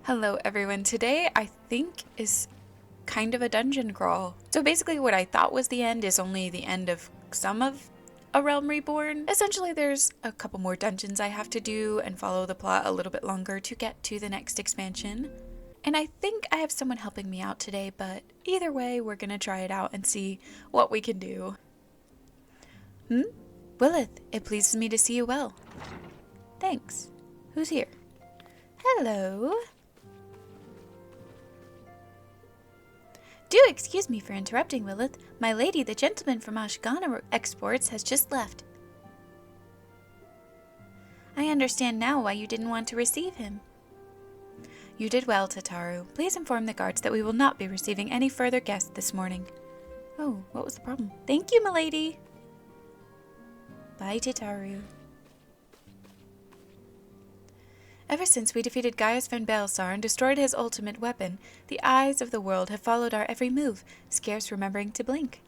Hello everyone, today I think is kind of a dungeon crawl. So basically what I thought was the end is only the end of some of A Realm Reborn. Essentially there's a couple more dungeons I have to do and follow the plot a little bit longer to get to the next expansion. And I think I have someone helping me out today, but either way we're gonna try it out and see what we can do. Willith, it pleases me to see you well. Thanks. Who's here? Hello. Do excuse me for interrupting, Willith. My lady, the gentleman from Ashgana Exports, has just left. I understand now why you didn't want to receive him. You did well, Tataru. Please inform the guards that we will not be receiving any further guests this morning. Oh, what was the problem? Thank you, milady. Bye, Tataru. Ever since we defeated Gaius van Baelsar and destroyed his ultimate weapon, the eyes of the world have followed our every move, scarce remembering to blink.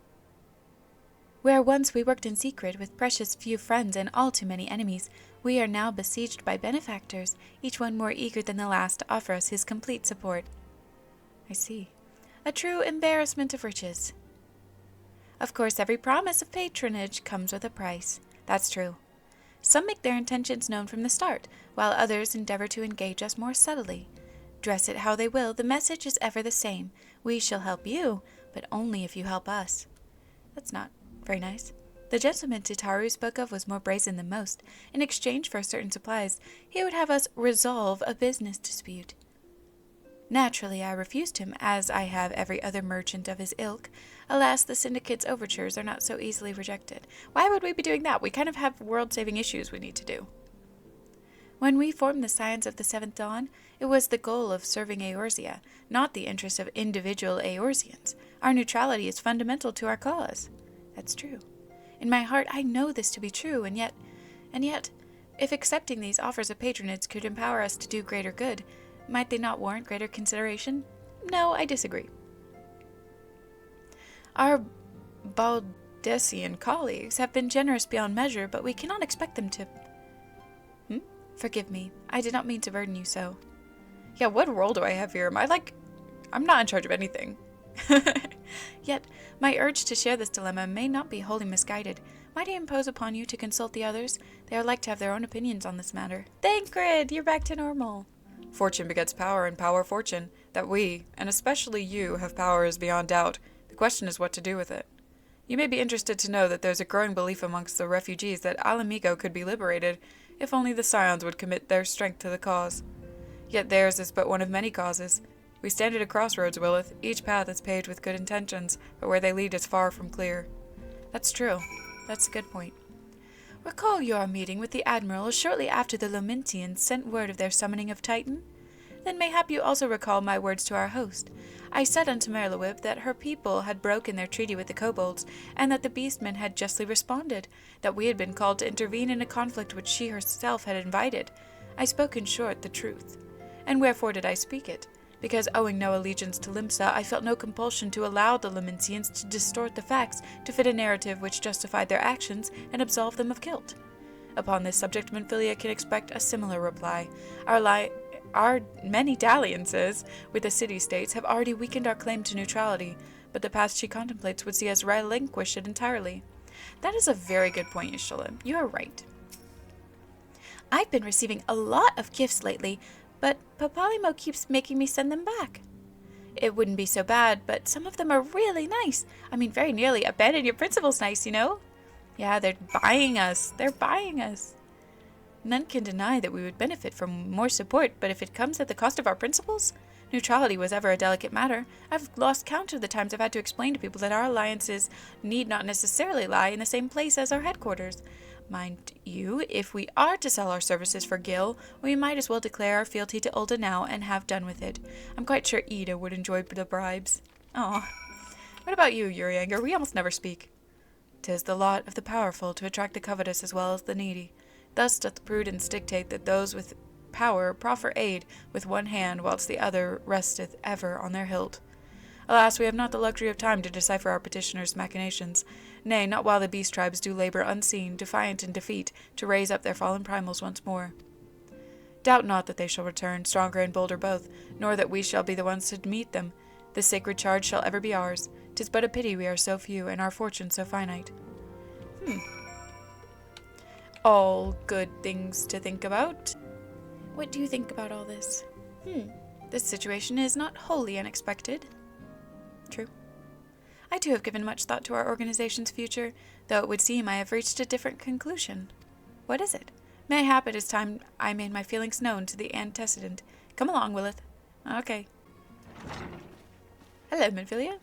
Where once we worked in secret with precious few friends and all too many enemies, we are now besieged by benefactors, each one more eager than the last to offer us his complete support. I see. A true embarrassment of riches. Of course, every promise of patronage comes with a price. That's true. Some make their intentions known from the start, while others endeavor to engage us more subtly. Dress it how they will, the message is ever the same. We shall help you, but only if you help us. That's not very nice. The gentleman Tataru spoke of was more brazen than most. In exchange for certain supplies, he would have us resolve a business dispute. Naturally, I refused him, as I have every other merchant of his ilk. Alas, the syndicate's overtures are not so easily rejected. Why would we be doing that? We kind of have world-saving issues we need to do. When we formed the Scions of the Seventh Dawn, it was the goal of serving Eorzea, not the interest of individual Eorzeans. Our neutrality is fundamental to our cause. That's true. In my heart, I know this to be true, and yet, if accepting these offers of patronage could empower us to do greater good, might they not warrant greater consideration? No, I disagree. Our Baldessian colleagues have been generous beyond measure, but we cannot expect them to... Forgive me. I did not mean to burden you so. Yeah, what role do I have here? I'm not in charge of anything. Yet, my urge to share this dilemma may not be wholly misguided. Might I impose upon you to consult the others? They are like to have their own opinions on this matter. Thancred, you're back to normal. Fortune begets power, and power fortune. That we, and especially you, have power is beyond doubt. The question is what to do with it. You may be interested to know that there's a growing belief amongst the refugees that Alamigo could be liberated, if only the Scions would commit their strength to the cause. Yet theirs is but one of many causes. We stand at a crossroads, Willith. Each path is paved with good intentions, but where they lead is far from clear. That's true. That's a good point. Recall your meeting with the Admiral shortly after the Lomintians sent word of their summoning of Titan? Then mayhap you also recall my words to our host. I said unto Merlewib that her people had broken their treaty with the kobolds, and that the beastmen had justly responded, that we had been called to intervene in a conflict which she herself had invited. I spoke in short the truth. And wherefore did I speak it? Because owing no allegiance to Limsa, I felt no compulsion to allow the Lomintians to distort the facts to fit a narrative which justified their actions and absolved them of guilt. Upon this subject, Minfilia can expect a similar reply. Our many dalliances with the city-states have already weakened our claim to neutrality, but the path she contemplates would see us relinquish it entirely. That is a very good point, Yishalim. You are right. I've been receiving a lot of gifts lately, but Papalimo keeps making me send them back. It wouldn't be so bad, but some of them are really nice. I mean, very nearly abandon your principles nice, you know? Yeah, they're buying us. They're buying us. None can deny that we would benefit from more support, but if it comes at the cost of our principles? Neutrality was ever a delicate matter. I've lost count of the times I've had to explain to people that our alliances need not necessarily lie in the same place as our headquarters. Mind you, if we are to sell our services for Gil, we might as well declare our fealty to Ulda now and have done with it. I'm quite sure Ida would enjoy the bribes. Aw. What about you, Urianger? We almost never speak. 'Tis the lot of the powerful to attract the covetous as well as the needy. Thus doth prudence dictate that those with power proffer aid with one hand, whilst the other resteth ever on their hilt. Alas, we have not the luxury of time to decipher our petitioners' machinations. Nay, not while the beast tribes do labor unseen, defiant in defeat, to raise up their fallen primals once more. Doubt not that they shall return, stronger and bolder both, nor that we shall be the ones to meet them. This sacred charge shall ever be ours. 'Tis but a pity we are so few, and our fortune so finite. All good things to think about. What do you think about all this? This situation is not wholly unexpected. True. I too have given much thought to our organization's future, though it would seem I have reached a different conclusion. What is it? Mayhap it is time I made my feelings known to the antecedent. Come along, Willith. Okay. Hello, Minfilia.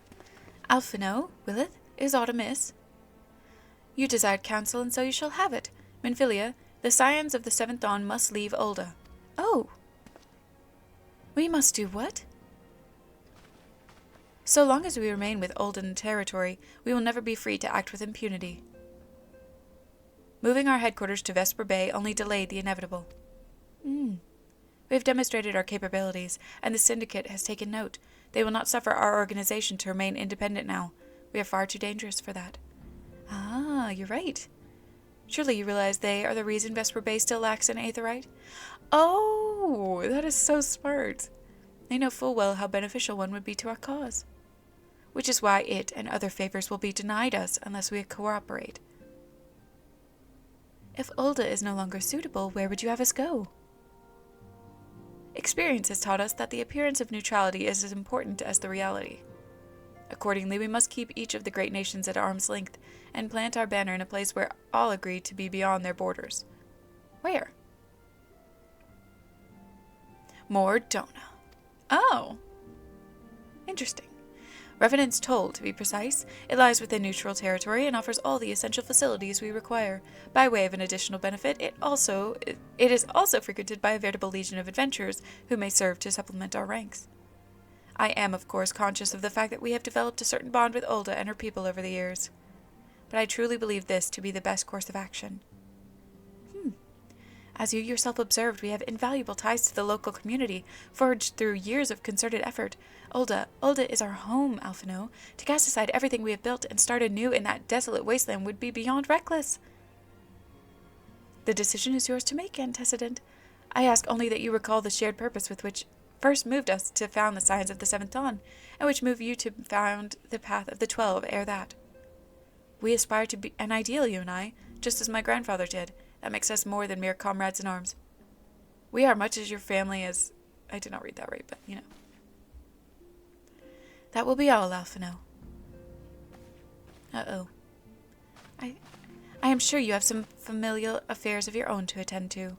Alphino, Willith, is aught amiss? You desired counsel, and so you shall have it. Minfilia, the Scions of the 7th Dawn must leave Ulda. Oh. We must do what? So long as we remain with Uldan territory, we will never be free to act with impunity. Moving our headquarters to Vesper Bay only delayed the inevitable. We have demonstrated our capabilities, and the Syndicate has taken note. They will not suffer our organization to remain independent now. We are far too dangerous for that. Ah, you're right. Surely you realize they are the reason Vesper Bay still lacks an aetherite? Oh, that is so smart. They know full well how beneficial one would be to our cause. Which is why it and other favors will be denied us unless we cooperate. If Ulda is no longer suitable, where would you have us go? Experience has taught us that the appearance of neutrality is as important as the reality. Accordingly, we must keep each of the great nations at arm's length and plant our banner in a place where all agree to be beyond their borders. Where? Mordona. Oh. Interesting. Revenant's Toll, to be precise. It lies within neutral territory and offers all the essential facilities we require. By way of an additional benefit, it is also frequented by a veritable legion of adventurers who may serve to supplement our ranks. I am, of course, conscious of the fact that we have developed a certain bond with Ulda and her people over the years. But I truly believe this to be the best course of action. As you yourself observed, we have invaluable ties to the local community, forged through years of concerted effort. Ulda is our home, Alphino. To cast aside everything we have built and start anew in that desolate wasteland would be beyond reckless. The decision is yours to make, Antecedent. I ask only that you recall the shared purpose with which first moved us to found the Scions of the 7th Dawn, and which moved you to found the Path of the 12 ere that. We aspire to be an ideal, you and I, just as my grandfather did. That makes us more than mere comrades in arms. We are much as your family as... I did not read that right, but, you know. That will be all, Alphino. Uh-oh. I am sure you have some familial affairs of your own to attend to.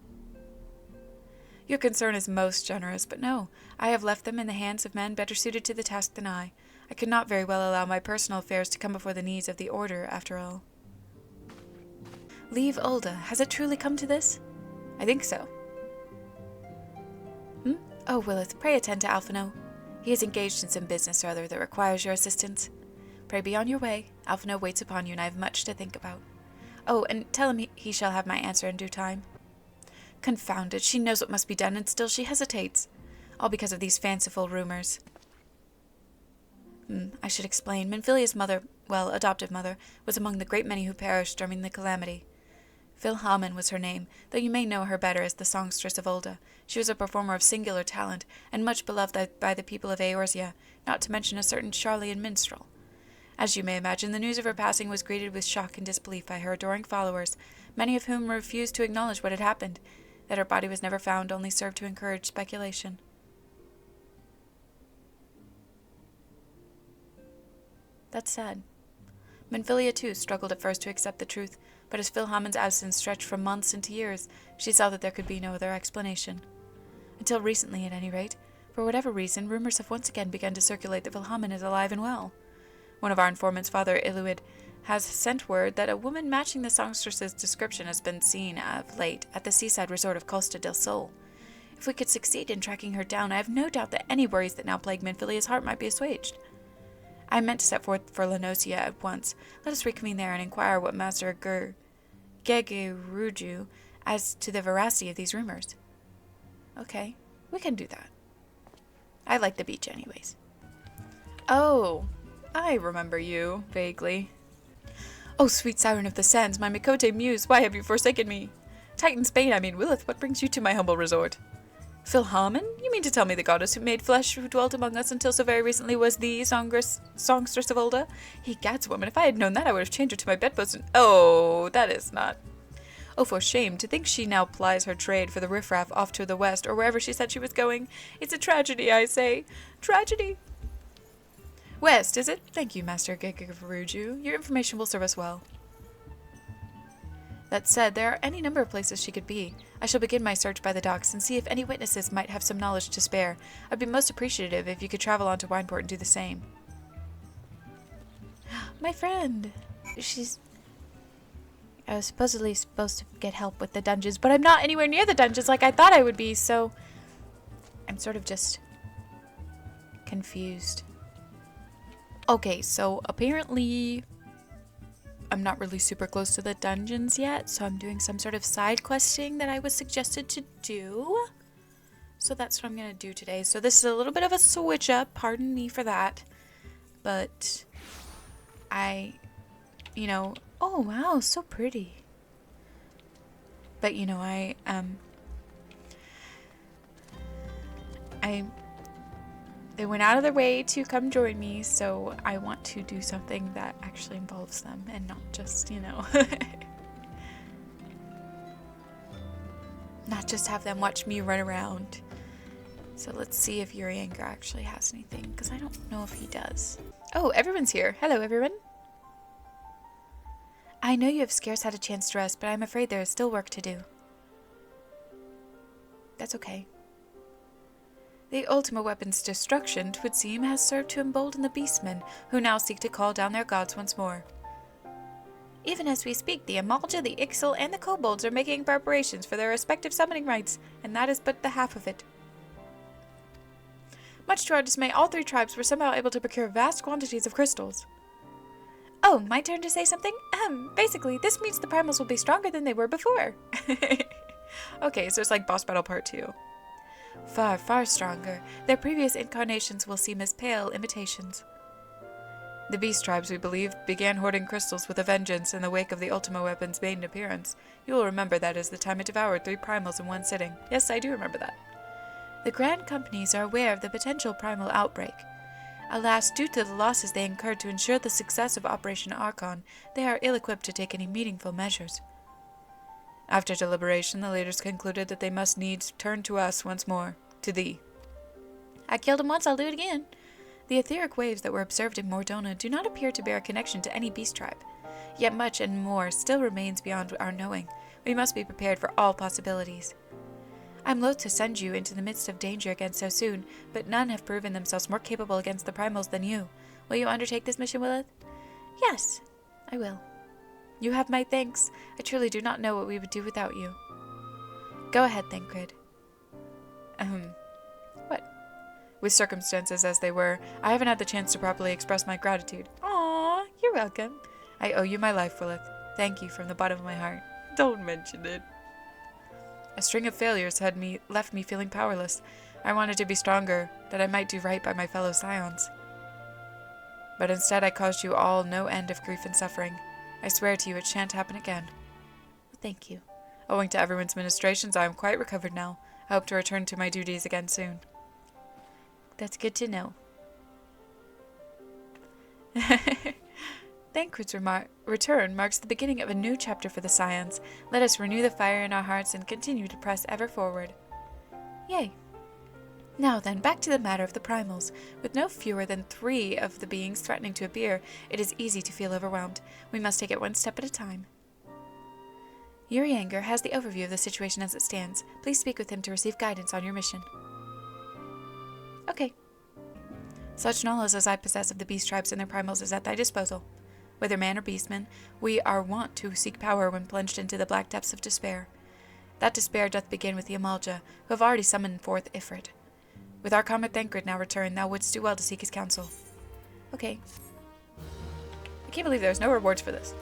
Your concern is most generous, but no. I have left them in the hands of men better suited to the task than I. I could not very well allow my personal affairs to come before the needs of the Order, after all. Leave Ulda. Has it truly come to this? I think so. Oh, Willith, pray attend to Alphino. He is engaged in some business or other that requires your assistance. Pray be on your way. Alphino waits upon you, and I have much to think about. Oh, and tell him he shall have my answer in due time. Confound it, she knows what must be done, and still she hesitates. All because of these fanciful rumors. I should explain. Minfilia's mother, adoptive mother, was among the great many who perished during the calamity. Philhamen was her name, though you may know her better as the songstress of Ulda. She was a performer of singular talent, and much beloved by the people of Eorzea, not to mention a certain Charlian minstrel. As you may imagine, the news of her passing was greeted with shock and disbelief by her adoring followers, many of whom refused to acknowledge what had happened. That her body was never found only served to encourage speculation. That's sad. Minfilia, too, struggled at first to accept the truth, but as Philhamen's absence stretched from months into years, she saw that there could be no other explanation. Until recently, at any rate, for whatever reason, rumors have once again begun to circulate that Philhamen is alive and well. One of our informants, Father Iluid, has sent word that a woman matching the songstress's description has been seen of late at the seaside resort of Costa del Sol. If we could succeed in tracking her down, I have no doubt that any worries that now plague Minfilia's heart might be assuaged. I meant to set forth for Lenosia at once. Let us reconvene there and inquire what Master Gegeruju as to the veracity of these rumors. Okay, we can do that. I like the beach anyways. Oh, I remember you, vaguely. Oh, sweet siren of the sands, my Mikote muse, why have you forsaken me? Titan's bane, Willith, what brings you to my humble resort? Philharmon? You mean to tell me the goddess who made flesh, who dwelt among us until so very recently, was the songstress of Ulda? Egads, woman, if I had known that, I would have changed her to my bedpost and— Oh, that is not— Oh, for shame, to think she now plies her trade for the riffraff off to the west, or wherever she said she was going. It's a tragedy, I say. Tragedy. West, is it? Thank you, Master Gagaruju. Your information will serve us well. That said, there are any number of places she could be. I shall begin my search by the docks and see if any witnesses might have some knowledge to spare. I'd be most appreciative if you could travel on to Wineport and do the same. My friend. I was supposedly supposed to get help with the dungeons, but I'm not anywhere near the dungeons like I thought I would be, so I'm sort of just confused. Okay, so apparently I'm not really super close to the dungeons yet, so I'm doing some sort of side questing that I was suggested to do. So that's what I'm going to do today. So this is a little bit of a switch up, pardon me for that. But oh wow, so pretty. But they went out of their way to come join me, so I want to do something that actually involves them and not just, not just have them watch me run around. So let's see if Urianger actually has anything, because I don't know if he does. Oh, everyone's here. Hello, everyone. I know you have scarce had a chance to rest, but I'm afraid there is still work to do. That's okay. The Ultima weapon's destruction, 'twould seem, has served to embolden the beastmen, who now seek to call down their gods once more. Even as we speak, the Amalja, the Ixal, and the Kobolds are making preparations for their respective summoning rites, and that is but the half of it. Much to our dismay, all three tribes were somehow able to procure vast quantities of crystals. Oh, my turn to say something? Basically, this means the primals will be stronger than they were before. Okay, so it's like boss battle part 2. Far, far stronger. Their previous incarnations will seem as pale imitations. The beast tribes, we believe, began hoarding crystals with a vengeance in the wake of the Ultima weapon's maiden appearance. You will remember that as the time it devoured 3 primals in one sitting. Yes, I do remember that. The Grand Companies are aware of the potential primal outbreak. Alas, due to the losses they incurred to ensure the success of Operation Archon, they are ill-equipped to take any meaningful measures. After deliberation, the leaders concluded that they must needs turn to us once more, to thee. I killed him once, I'll do it again. The etheric waves that were observed in Mordona do not appear to bear a connection to any beast tribe. Yet much and more still remains beyond our knowing. We must be prepared for all possibilities. I'm loath to send you into the midst of danger again so soon, but none have proven themselves more capable against the primals than you. Will you undertake this mission, Willith? Yes, I will. You have my thanks. I truly do not know what we would do without you. Go ahead, Thancred. What? With circumstances as they were, I haven't had the chance to properly express my gratitude. Aw, you're welcome. I owe you my life, Willith. Thank you from the bottom of my heart. Don't mention it. A string of failures had left me feeling powerless. I wanted to be stronger, that I might do right by my fellow Scions. But instead I caused you all no end of grief and suffering. I swear to you it shan't happen again. Thank you. Owing to everyone's ministrations, I am quite recovered now. I hope to return to my duties again soon. That's good to know. Thancred's return marks the beginning of a new chapter for the Scions. Let us renew the fire in our hearts and continue to press ever forward. Yay. Now then, back to the matter of the primals. With no fewer than 3 of the beings threatening to appear, it is easy to feel overwhelmed. We must take it one step at a time. Urianger has the overview of the situation as it stands. Please speak with him to receive guidance on your mission. Okay. Such knowledge as I possess of the beast tribes and their primals is at thy disposal. Whether man or beastman, we are wont to seek power when plunged into the black depths of despair. That despair doth begin with the Amalja, who have already summoned forth Ifrit. With our comrade Thancred now returned, thou wouldst do well to seek his counsel. Okay. I can't believe there's no rewards for this.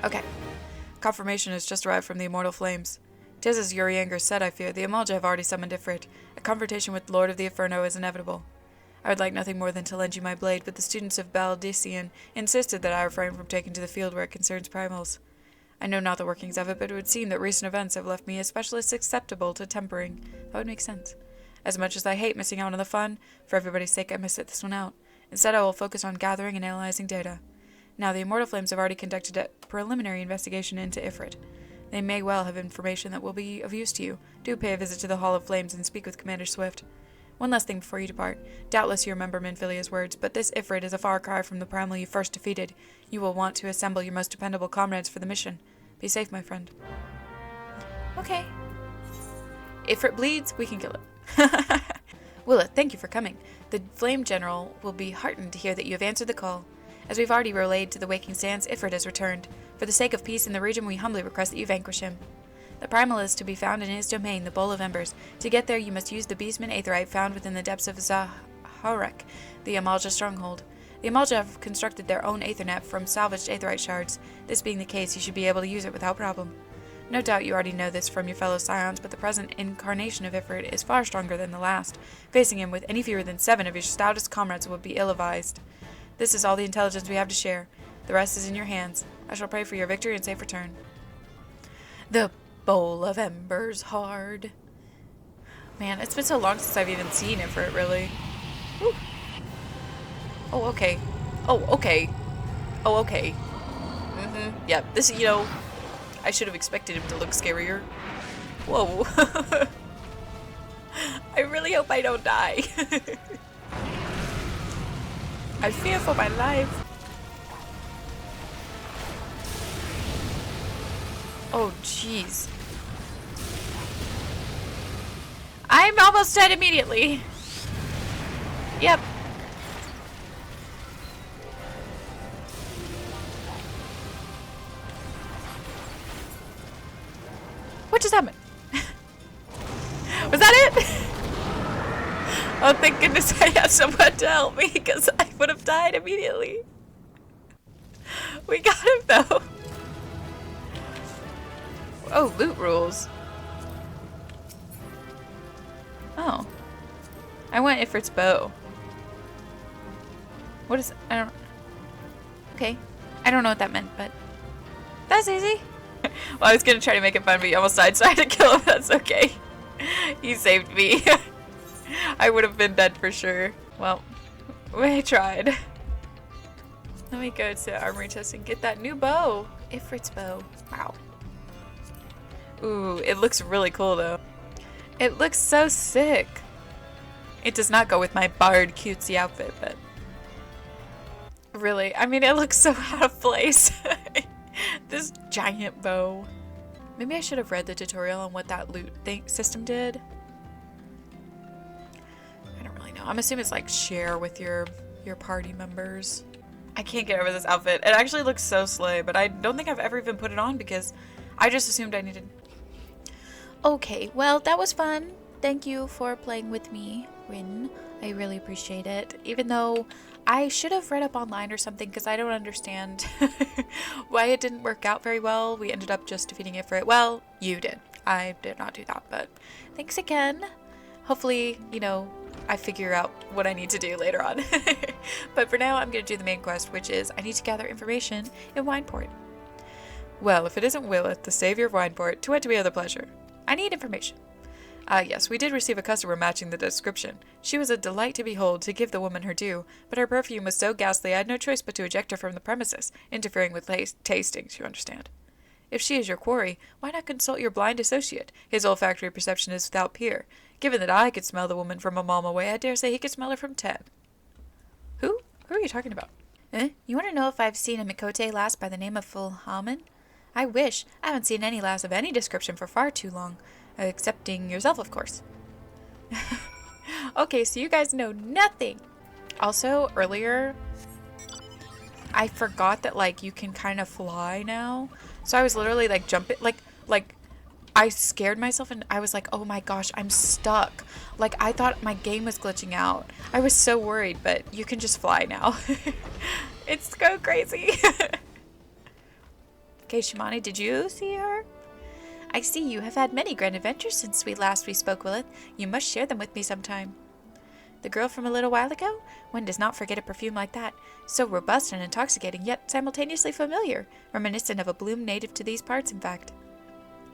Okay. Confirmation has just arrived from the Immortal Flames. 'Tis as Urianger said, I fear. The Amalja have already summoned Ifrit. A confrontation with Lord of the Inferno is inevitable. I would like nothing more than to lend you my blade, but the students of Baldician insisted that I refrain from taking to the field where it concerns primals. I know not the workings of it, but it would seem that recent events have left me especially susceptible to tempering. That would make sense. As much as I hate missing out on the fun, for everybody's sake I must sit this one out. Instead, I will focus on gathering and analyzing data. Now, the Immortal Flames have already conducted a preliminary investigation into Ifrit. They may well have information that will be of use to you. Do pay a visit to the Hall of Flames and speak with Commander Swift. One last thing before you depart. Doubtless you remember Minfilia's words, but this Ifrit is a far cry from the primal you first defeated. You will want to assemble your most dependable comrades for the mission. Be safe, my friend. Okay. Ifrit bleeds, we can kill it. Willa, thank you for coming. The Flame General will be heartened to hear that you have answered the call. As we've already relayed to the Waking Sands, Ifrit has returned. For the sake of peace in the region, we humbly request that you vanquish him. The primal is to be found in his domain, the Bowl of Embers. To get there, you must use the Beastman Aetherite found within the depths of Zaharek, the Amalja stronghold. The Amalja have constructed their own Aethernet from salvaged Aetherite shards. This being the case, you should be able to use it without problem. No doubt you already know this from your fellow Scions, but the present incarnation of Ifrit is far stronger than the last. Facing him with any fewer than 7 of your stoutest comrades would be ill-advised. This is all the intelligence we have to share. The rest is in your hands. I shall pray for your victory and safe return. The Bowl of Embers hard. Man, it's been so long since I've even seen Ifrit, really. Whew. Oh, okay. Oh, okay. Oh, okay. Yeah, this, you know, I should have expected him to look scarier. Whoa. I really hope I don't die. I fear for my life. Oh, jeez. I'm almost dead immediately. Yep. What just happened? Was that it? Oh, thank goodness I had someone to help me, because I would have died immediately. We got him, though. Oh, loot rules. Oh. I want Ifrit's bow. What is... I don't... Okay. I don't know what that meant, but... That's easy. Well, I was gonna try to make it fun, but you almost died, so I had to kill him. That's okay. He saved me. I would have been dead for sure. Well, we tried. Let me go to armory chest and get that new bow. Ifrit's bow. Wow. Ooh, it looks really cool though. It looks so sick. It does not go with my bard cutesy outfit, but really, I mean, it looks so out of place. This giant bow. Maybe I should have read the tutorial on what that loot system did. I don't really know. I'm assuming it's like share with your party members. I can't get over this outfit. It actually looks so slay, but I don't think I've ever even put it on because I just assumed I needed... Okay, well, that was fun. Thank you for playing with me, Rin. I really appreciate it. Even though I should have read up online or something because I don't understand why it didn't work out very well. We ended up just defeating Ifrit. Well, you did. I did not do that, but thanks again. Hopefully, you know, I figure out what I need to do later on. But for now, I'm going to do the main quest, which is I need to gather information in Wineport. Well, if it isn't Willith, the savior of Wineport, to what do we owe the pleasure? I need information. Yes, we did receive a customer matching the description. She was a delight to behold, to give the woman her due, but her perfume was so ghastly I had no choice but to eject her from the premises, interfering with tastings, you understand. If she is your quarry, why not consult your blind associate? His olfactory perception is without peer. Given that I could smell the woman from a mile away, I dare say he could smell her from 10. Who? Who are you talking about? You want to know if I've seen a Mikote lass by the name of Fulhaman? I wish. I haven't seen any lass of any description for far too long. Excepting yourself, of course. Okay, so you guys know nothing. Also, earlier, I forgot that, like, you can kind of fly now. So I was literally, like, jumping, like, I scared myself and I was like, oh my gosh, I'm stuck. Like, I thought my game was glitching out. I was so worried, but you can just fly now. It's so crazy. Okay, Shimani, did you see her? I see you have had many grand adventures since we spoke, Willith. You must share them with me sometime. The girl from a little while ago? One does not forget a perfume like that. So robust and intoxicating, yet simultaneously familiar. Reminiscent of a bloom native to these parts, in fact.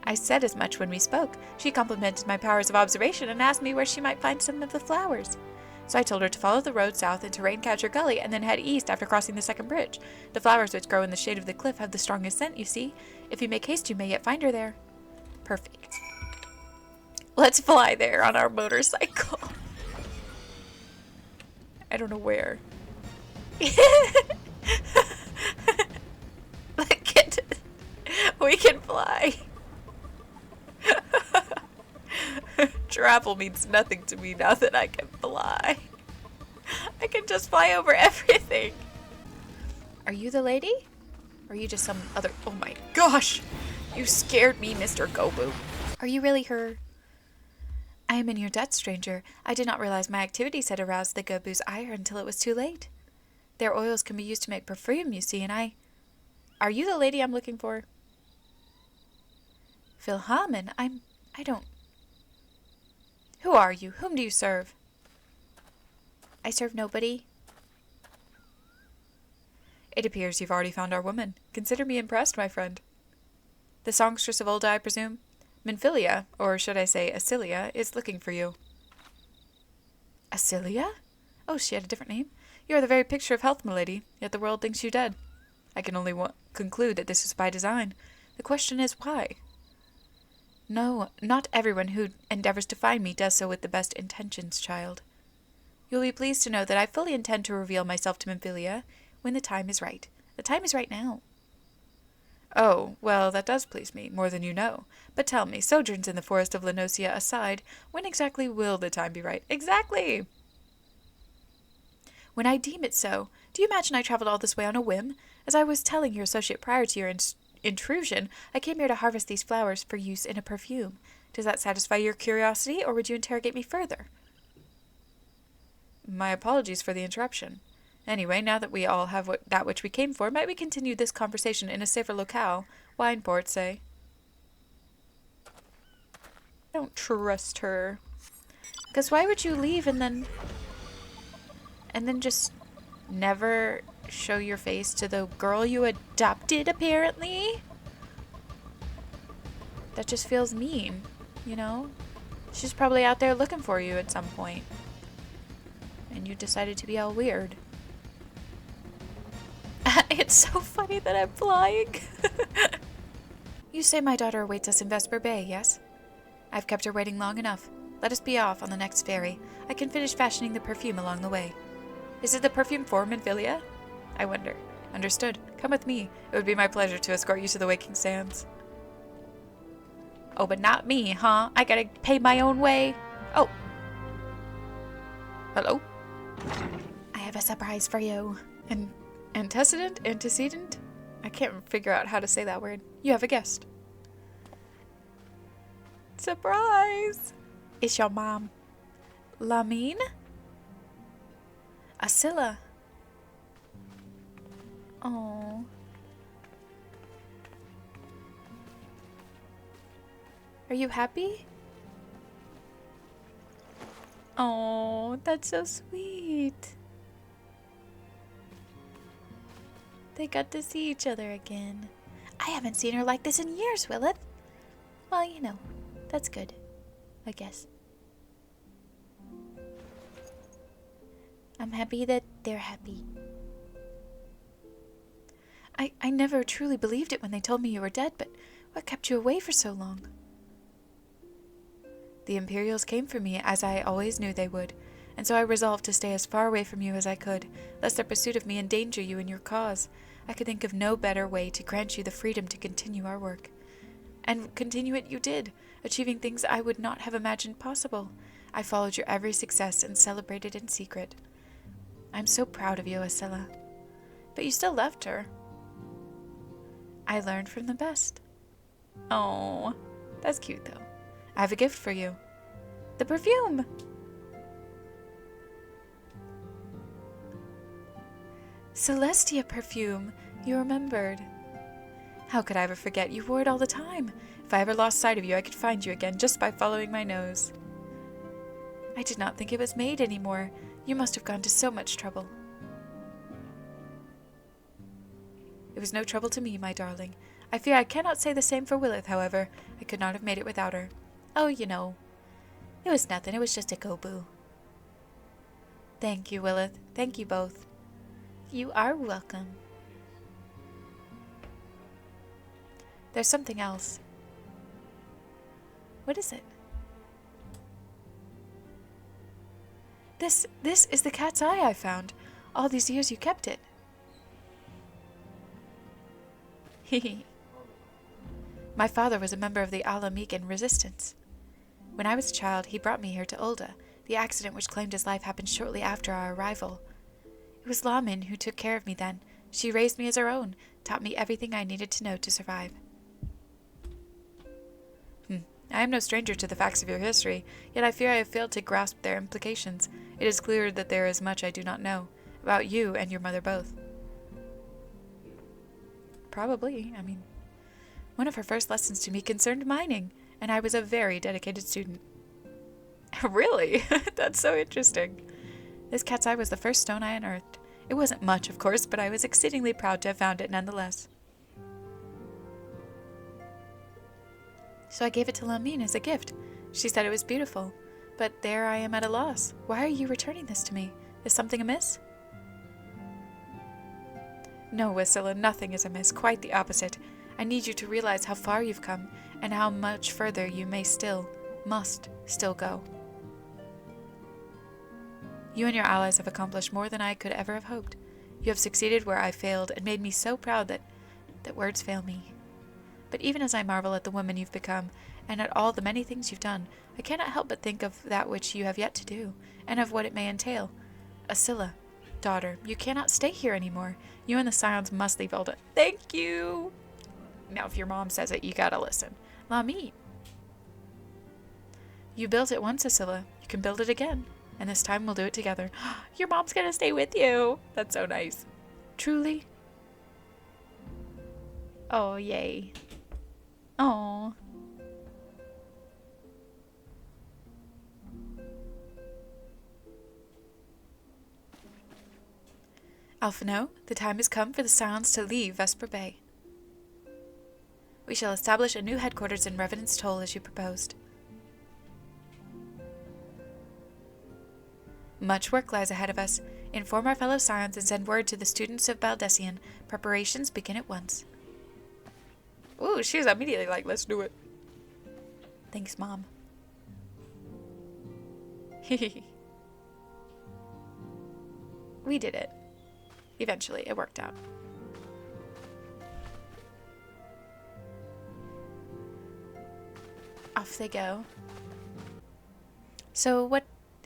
I said as much when we spoke. She complimented my powers of observation and asked me where she might find some of the flowers. So I told her to follow the road south into Raincatcher Gully and then head east after crossing the second bridge. The flowers which grow in the shade of the cliff have the strongest scent, you see. If you make haste, you may yet find her there. Perfect. Let's fly there on our motorcycle. I don't know where. Look at it. We can fly. Travel means nothing to me now that I can fly. I can just fly over everything. Are you the lady? Or are you just some other... Oh my gosh! You scared me, Mr. Gobu. Are you really her? I am in your debt, stranger. I did not realize my activities had aroused the Gobu's ire until it was too late. Their oils can be used to make perfume, you see, and I... Are you the lady I'm looking for? Philhamen, I don't... Who are you? Whom do you serve? I serve nobody. It appears you've already found our woman. Consider me impressed, my friend. The songstress of old, I presume? Minfilia, or should I say Acilia, is looking for you. Acilia? Oh, she had a different name. You are the very picture of health, milady, yet the world thinks you dead. I can only conclude that this is by design. The question is, why? No, not everyone who endeavors to find me does so with the best intentions, child. You'll be pleased to know that I fully intend to reveal myself to Minfilia when the time is right. The time is right now. Oh, well, that does please me, more than you know. But tell me, sojourns in the forest of Lenosia aside, when exactly will the time be right? Exactly! When I deem it so. Do you imagine I traveled all this way on a whim? As I was telling your associate prior to your intrusion, I came here to harvest these flowers for use in a perfume. Does that satisfy your curiosity, or would you interrogate me further? My apologies for the interruption. Anyway, now that we all have that which we came for, might we continue this conversation in a safer locale? Wineport, say. I don't trust her. Because why would you leave and then just never show your face to the girl you adopted, apparently? That just feels mean, you know? She's probably out there looking for you at some point. And you decided to be all weird. It's so funny that I'm flying. You say my daughter awaits us in Vesper Bay, yes? I've kept her waiting long enough. Let us be off on the next ferry. I can finish fashioning the perfume along the way. Is it the perfume for Minfilia? I wonder. Understood. Come with me. It would be my pleasure to escort you to the Waking Sands. Oh, but not me, huh? I gotta pay my own way. Oh. Hello? I have a surprise for you. Antecedent? I can't figure out how to say that word. You have a guest. Surprise! It's your mom. Lamine? Asila. Oh. Are you happy? Oh, that's so sweet. They got to see each other again. I haven't seen her like this in years, Willith. Well, you know, that's good, I guess. I'm happy that they're happy. I never truly believed it when they told me you were dead, but what kept you away for so long? The Imperials came for me, as I always knew they would, and so I resolved to stay as far away from you as I could, lest their pursuit of me endanger you and your cause. I could think of no better way to grant you the freedom to continue our work. And continue it you did, achieving things I would not have imagined possible. I followed your every success and celebrated in secret. I'm so proud of you, Asila. But you still left her. I learned from the best. Oh, that's cute though. I have a gift for you. The perfume! Celestia perfume. You remembered. How could I ever forget? You wore it all the time. If I ever lost sight of you, I could find you again just by following my nose. I did not think it was made anymore. You must have gone to so much trouble. It was no trouble to me, my darling. I fear I cannot say the same for Willith, however. I could not have made it without her. Oh, you know. It was nothing. It was just a go-boo. Thank you, Willith. Thank you both. You are welcome. There's something else. What is it? This is the cat's eye I found. All these years you kept it. Hehe. My father was a member of the Alamigan resistance. When I was a child, he brought me here to Ulda. The accident which claimed his life happened shortly after our arrival. It was Lamin who took care of me then. She raised me as her own, taught me everything I needed to know to survive. I am no stranger to the facts of your history, yet I fear I have failed to grasp their implications. It is clear that there is much I do not know, about you and your mother both. Probably. One of her first lessons to me concerned mining, and I was a very dedicated student. Really? That's so interesting. This cat's eye was the first stone I unearthed. It wasn't much, of course, but I was exceedingly proud to have found it nonetheless. So I gave it to Lamin as a gift. She said it was beautiful, but there I am at a loss. Why are you returning this to me? Is something amiss? No, Wasilla, nothing is amiss. Quite the opposite. I need you to realize how far you've come, and how much further you must still go. You and your allies have accomplished more than I could ever have hoped. You have succeeded where I failed, and made me so proud that words fail me. But even as I marvel at the woman you've become, and at all the many things you've done, I cannot help but think of that which you have yet to do, and of what it may entail. Asilla, daughter, you cannot stay here anymore. You and the Scions must leave Ulda. Thank you! Now, if your mom says it, you gotta listen. Lamin. You built it once, Asilla. You can build it again. And this time we'll do it together. Your mom's gonna stay with you. That's so nice. Truly? Oh, yay. Oh. Alphino, the time has come for the Scions to leave Vesper Bay. We shall establish a new headquarters in Revenant's Toll as you proposed. Much work lies ahead of us. Inform our fellow Scions and send word to the students of Baldessian. Preparations begin at once. Ooh, she's immediately like, let's do it. Thanks, Mom. We did it. Eventually, it worked out. Off they go. So, what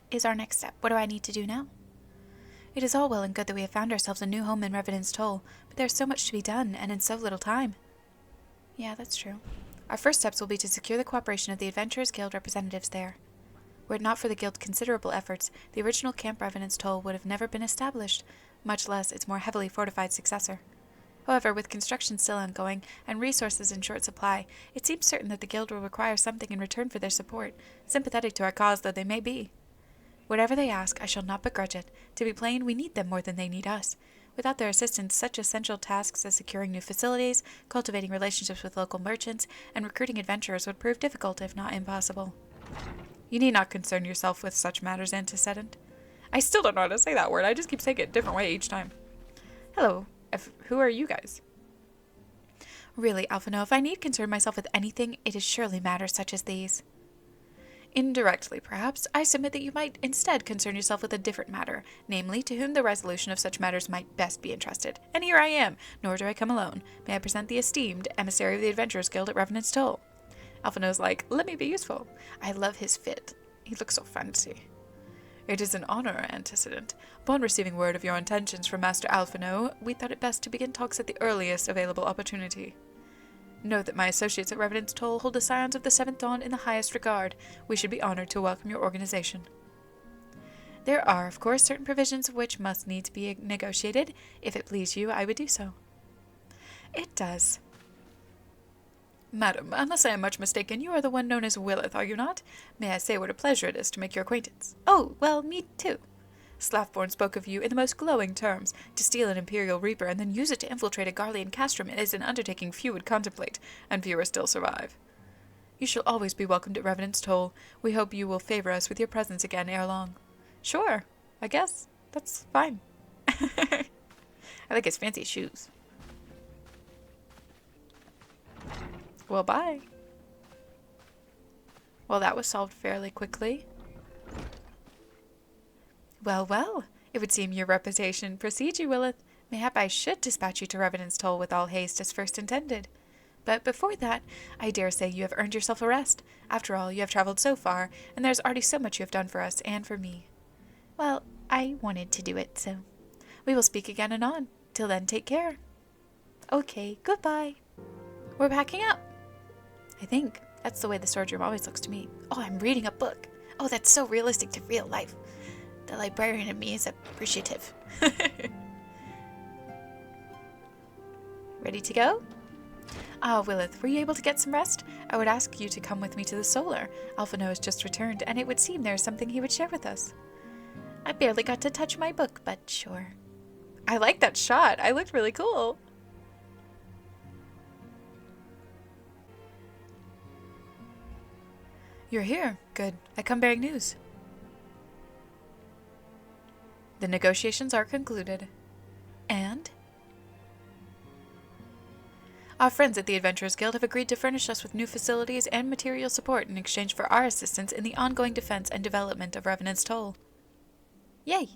is our next step? What do I need to do now? It is all well and good that we have found ourselves a new home in Revenant's Toll, but there's so much to be done, and in so little time. Yeah, that's true. Our first steps will be to secure the cooperation of the Adventurers Guild representatives there. Were it not for the Guild's considerable efforts, the original Camp Revenant's Toll would have never been established, much less its more heavily fortified successor. However, with construction still ongoing, and resources in short supply, it seems certain that the Guild will require something in return for their support, sympathetic to our cause though they may be. Whatever they ask, I shall not begrudge it. To be plain, we need them more than they need us. Without their assistance, such essential tasks as securing new facilities, cultivating relationships with local merchants, and recruiting adventurers would prove difficult, if not impossible. You need not concern yourself with such matters, Antecedent. I still don't know how to say that word. I just keep saying it a different way each time. Hello. Who are you guys? Really, Alphino, if I need concern myself with anything, it is surely matters such as these. Indirectly, perhaps, I submit that you might instead concern yourself with a different matter, namely, to whom the resolution of such matters might best be entrusted. And here I am, nor do I come alone. May I present the esteemed emissary of the Adventurers Guild at Revenant's Toll? Alphino's like, let me be useful. I love his fit. He looks so fancy. It is an honor, Antecedent. Upon receiving word of your intentions from Master Alphino, we thought it best to begin talks at the earliest available opportunity. Know that my associates at Revenant's Toll hold the Scions of the Seventh Dawn in the highest regard. We should be honored to welcome your organization. There are, of course, certain provisions which must needs be negotiated. If it please you, I would do so. It does. Madam, unless I am much mistaken, you are the one known as Willith, are you not? May I say what a pleasure it is to make your acquaintance? Oh, well, me too. Slathborn spoke of you in the most glowing terms. To steal an Imperial Reaper and then use it to infiltrate a Garlean castrum is an undertaking few would contemplate, and fewer still survive. You shall always be welcomed at Revenant's Toll. We hope you will favor us with your presence again ere long. Sure, I guess. That's fine. I like his fancy shoes. Well, bye. Well, that was solved fairly quickly. Well, well, it would seem your reputation precedes you, Willith. Mayhap I should dispatch you to Revenant's Toll with all haste as first intended. But before that, I dare say you have earned yourself a rest. After all, you have travelled so far, and there's already so much you have done for us and for me. Well, I wanted to do it, so we will speak again anon. Till then, take care. Okay, goodbye. We're packing up. I think. That's the way the storage room always looks to me. Oh, I'm reading a book. Oh, that's so realistic to real life. The librarian in me is appreciative. Ready to go? Ah, Willith, were you able to get some rest? I would ask you to come with me to the Solar. Alphino has just returned, and it would seem there is something he would share with us. I barely got to touch my book, but sure. I like that shot. I looked really cool. You're here. Good. I come bearing news. The negotiations are concluded. And? Our friends at the Adventurers Guild have agreed to furnish us with new facilities and material support in exchange for our assistance in the ongoing defense and development of Revenant's Toll. Yay!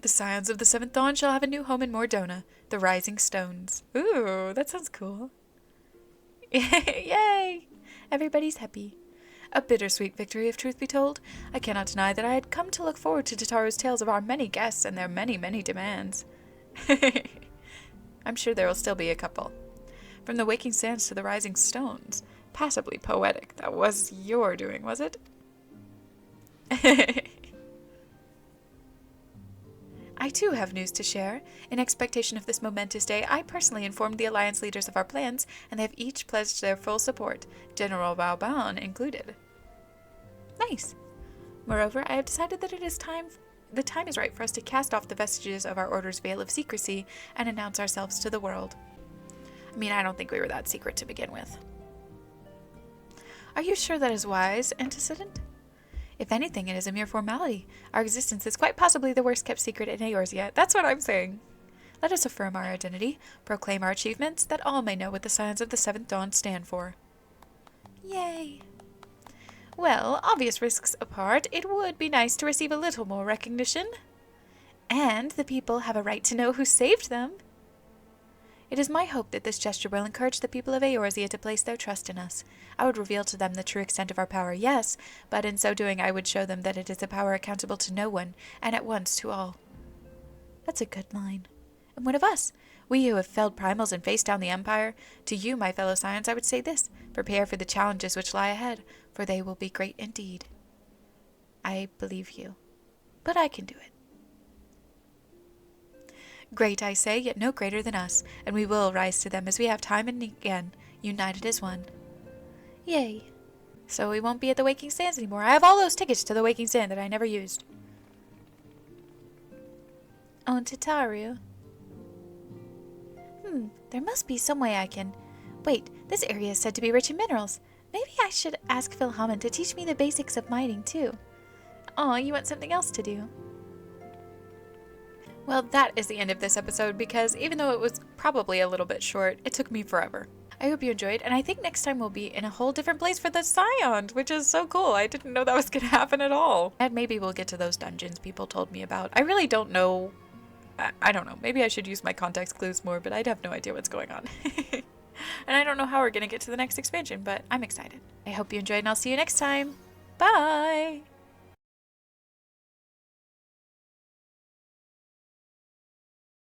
The Scions of the Seventh Dawn shall have a new home in Mordona, the Rising Stones. Ooh, that sounds cool. Yay! Everybody's happy. A bittersweet victory, if truth be told. I cannot deny that I had come to look forward to Tataru's tales of our many guests and their many, many demands. I'm sure there will still be a couple. From the Waking Sands to the Rising Stones. Passably poetic. That was your doing, was it? I too have news to share. In expectation of this momentous day, I personally informed the Alliance leaders of our plans, and they have each pledged their full support, General Vauban included. Nice. Moreover, I have decided that the time is right for us to cast off the vestiges of our order's veil of secrecy and announce ourselves to the world. I mean, I don't think we were that secret to begin with. Are you sure that is wise, antecedent? If anything, it is a mere formality. Our existence is quite possibly the worst kept secret in Eorzea. That's what I'm saying. Let us affirm our identity, proclaim our achievements, that all may know what the Scions of the Seventh Dawn stand for. Yay. Well, obvious risks apart, it would be nice to receive a little more recognition. And the people have a right to know who saved them. It is my hope that this gesture will encourage the people of Eorzea to place their trust in us. I would reveal to them the true extent of our power, yes, but in so doing I would show them that it is a power accountable to no one, and at once to all. That's a good line. And what of us? We who have felled primals and faced down the Empire? To you, my fellow Scions, I would say this: prepare for the challenges which lie ahead, for they will be great indeed. I believe you, but I can do it. Great, I say, yet no greater than us, and we will rise to them as we have time and again, united as one. Yay. So we won't be at the Waking Sands anymore. I have all those tickets to the Waking Sand that I never used. Oh, and Tataru. There must be some way I can... Wait, this area is said to be rich in minerals. Maybe I should ask Philhammond to teach me the basics of mining, too. Oh, you want something else to do? Well, that is the end of this episode, because even though it was probably a little bit short, it took me forever. I hope you enjoyed, and I think next time we'll be in a whole different place for the Scions, which is so cool. I didn't know that was going to happen at all. And maybe we'll get to those dungeons people told me about. I really don't know. I don't know. Maybe I should use my context clues more, but I'd have no idea what's going on. And I don't know how we're going to get to the next expansion, but I'm excited. I hope you enjoyed, and I'll see you next time. Bye!